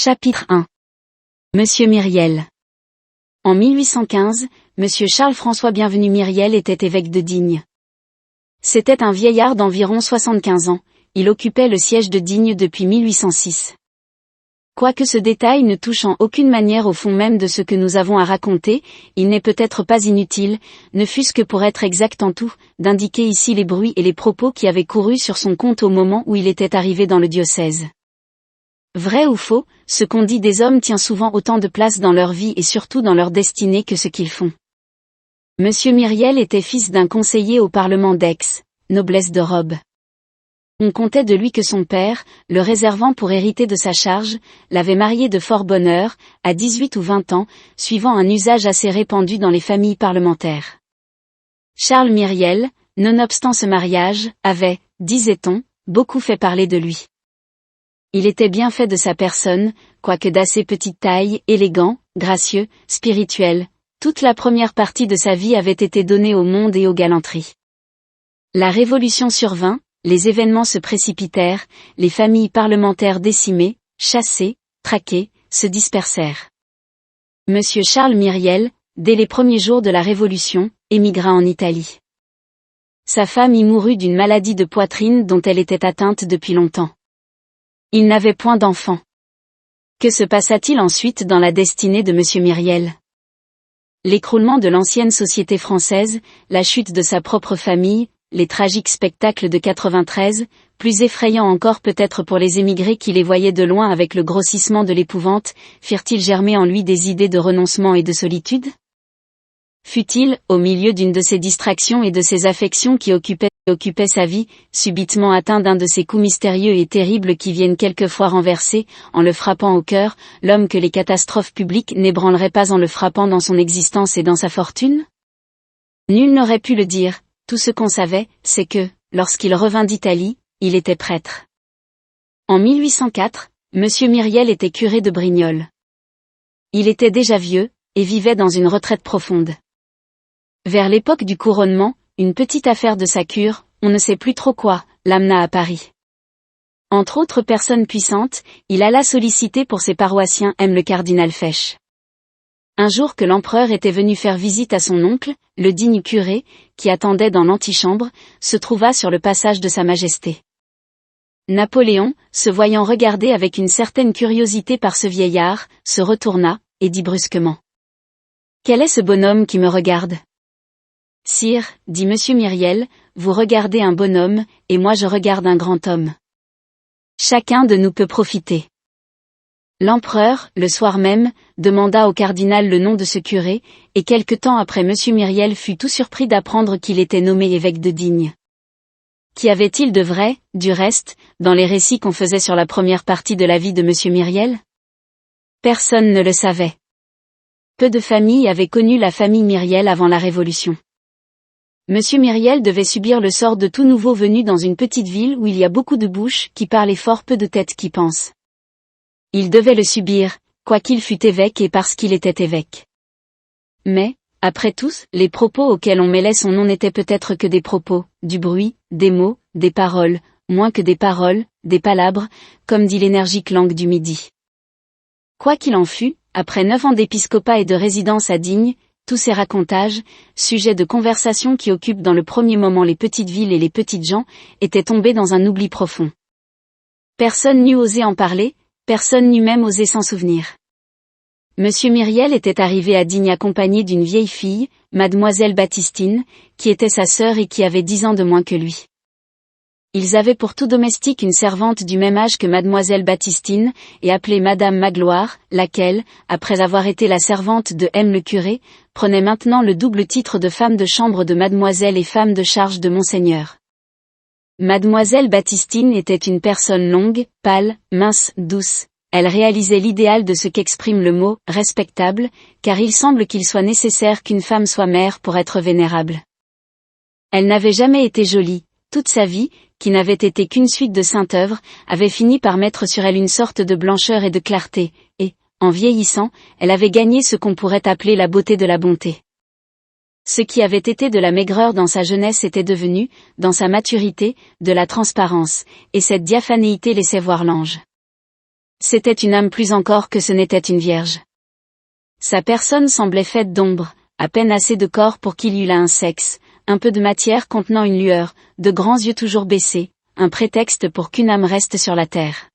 Chapitre 1. Monsieur Myriel. En 1815, Monsieur Charles-François Bienvenu Myriel était évêque de Digne. C'était un vieillard d'environ 75 ans, il occupait le siège de Digne depuis 1806. Quoique ce détail ne touche en aucune manière au fond même de ce que nous avons à raconter, il n'est peut-être pas inutile, ne fût-ce que pour être exact en tout, d'indiquer ici les bruits et les propos qui avaient couru sur son compte au moment où il était arrivé dans le diocèse. Vrai ou faux, ce qu'on dit des hommes tient souvent autant de place dans leur vie et surtout dans leur destinée que ce qu'ils font. Monsieur Myriel était fils d'un conseiller au Parlement d'Aix, noblesse de robe. On contait de lui que son père, le réservant pour hériter de sa charge, l'avait marié de fort bonne heure, à 18 ou 20 ans, suivant un usage assez répandu dans les familles parlementaires. Charles Myriel, nonobstant ce mariage, avait, disait-on, beaucoup fait parler de lui. Il était bien fait de sa personne, quoique d'assez petite taille, élégant, gracieux, spirituel. Toute la première partie de sa vie avait été donnée au monde et aux galanteries. La Révolution survint, les événements se précipitèrent, les familles parlementaires décimées, chassées, traquées, se dispersèrent. Monsieur Charles Myriel, dès les premiers jours de la Révolution, émigra en Italie. Sa femme y mourut d'une maladie de poitrine dont elle était atteinte depuis longtemps. Il n'avait point d'enfant. Que se passa-t-il ensuite dans la destinée de Monsieur Myriel? L'écroulement de l'ancienne société française, la chute de sa propre famille, les tragiques spectacles de 93, plus effrayants encore peut-être pour les émigrés qui les voyaient de loin avec le grossissement de l'épouvante, firent-ils germer en lui des idées de renoncement et de solitude? Fut-il, au milieu d'une de ces distractions et de ces affections qui occupaient sa vie, subitement atteint d'un de ces coups mystérieux et terribles qui viennent quelquefois renverser, en le frappant au cœur, l'homme que les catastrophes publiques n'ébranleraient pas en le frappant dans son existence et dans sa fortune? Nul n'aurait pu le dire, tout ce qu'on savait, c'est que, lorsqu'il revint d'Italie, il était prêtre. En 1804, Monsieur Myriel était curé de Brignoles. Il était déjà vieux, et vivait dans une retraite profonde. Vers l'époque du couronnement, une petite affaire de sa cure, on ne sait plus trop quoi, l'amena à Paris. Entre autres personnes puissantes, il alla solliciter pour ses paroissiens le cardinal Fesch. Un jour que l'empereur était venu faire visite à son oncle, le digne curé, qui attendait dans l'antichambre, se trouva sur le passage de sa majesté. Napoléon, se voyant regarder avec une certaine curiosité par ce vieillard, se retourna, et dit brusquement. « Quel est ce bonhomme qui me regarde ? » « Sire, dit Monsieur Myriel, vous regardez un bonhomme, et moi je regarde un grand homme. Chacun de nous peut profiter. » L'empereur, le soir même, demanda au cardinal le nom de ce curé, et quelque temps après Monsieur Myriel fut tout surpris d'apprendre qu'il était nommé évêque de Digne. Qu'y avait-il de vrai, du reste, dans les récits qu'on faisait sur la première partie de la vie de Monsieur Myriel? Personne ne le savait. Peu de familles avaient connu la famille Myriel avant la Révolution. Monsieur Myriel devait subir le sort de tout nouveau venu dans une petite ville où il y a beaucoup de bouches qui parlent et fort peu de têtes qui pensent. Il devait le subir, quoiqu'il fût évêque et parce qu'il était évêque. Mais, après tout, les propos auxquels on mêlait son nom n'étaient peut-être que des propos, du bruit, des mots, des paroles, moins que des paroles, des palabres, comme dit l'énergique langue du Midi. Quoi qu'il en fût, après 9 ans d'épiscopat et de résidence à Digne, tous ces racontages, sujets de conversation qui occupent dans le premier moment les petites villes et les petites gens, étaient tombés dans un oubli profond. Personne n'eût osé en parler, personne n'eût même osé s'en souvenir. Monsieur Myriel était arrivé à Digne accompagné d'une vieille fille, mademoiselle Baptistine, qui était sa sœur et qui avait 10 ans de moins que lui. Ils avaient pour tout domestique une servante du même âge que mademoiselle Baptistine, et appelée madame Magloire, laquelle, après avoir été la servante de le curé, prenait maintenant le double titre de femme de chambre de mademoiselle et femme de charge de monseigneur. Mademoiselle Baptistine était une personne longue, pâle, mince, douce. Elle réalisait l'idéal de ce qu'exprime le mot « respectable », car il semble qu'il soit nécessaire qu'une femme soit mère pour être vénérable. Elle n'avait jamais été jolie, toute sa vie, qui n'avait été qu'une suite de sainte œuvre, avait fini par mettre sur elle une sorte de blancheur et de clarté, et, en vieillissant, elle avait gagné ce qu'on pourrait appeler la beauté de la bonté. Ce qui avait été de la maigreur dans sa jeunesse était devenu, dans sa maturité, de la transparence, et cette diaphanéité laissait voir l'ange. C'était une âme plus encore que ce n'était une vierge. Sa personne semblait faite d'ombre, à peine assez de corps pour qu'il y eût là un sexe, un peu de matière contenant une lueur, de grands yeux toujours baissés, un prétexte pour qu'une âme reste sur la terre.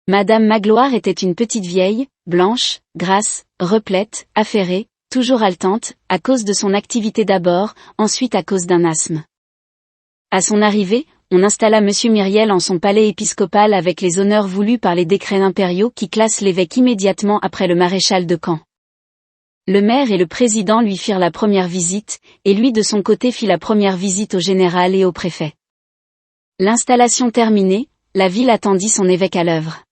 Madame Magloire était une petite vieille, blanche, grasse, replète, affairée, toujours haletante, à cause de son activité d'abord, ensuite à cause d'un asthme. À son arrivée, on installa Monsieur Myriel en son palais épiscopal avec les honneurs voulus par les décrets impériaux qui classent l'évêque immédiatement après le maréchal de camp. Le maire et le président lui firent la première visite, et lui de son côté fit la première visite au général et au préfet. L'installation terminée, la ville attendit son évêque à l'œuvre.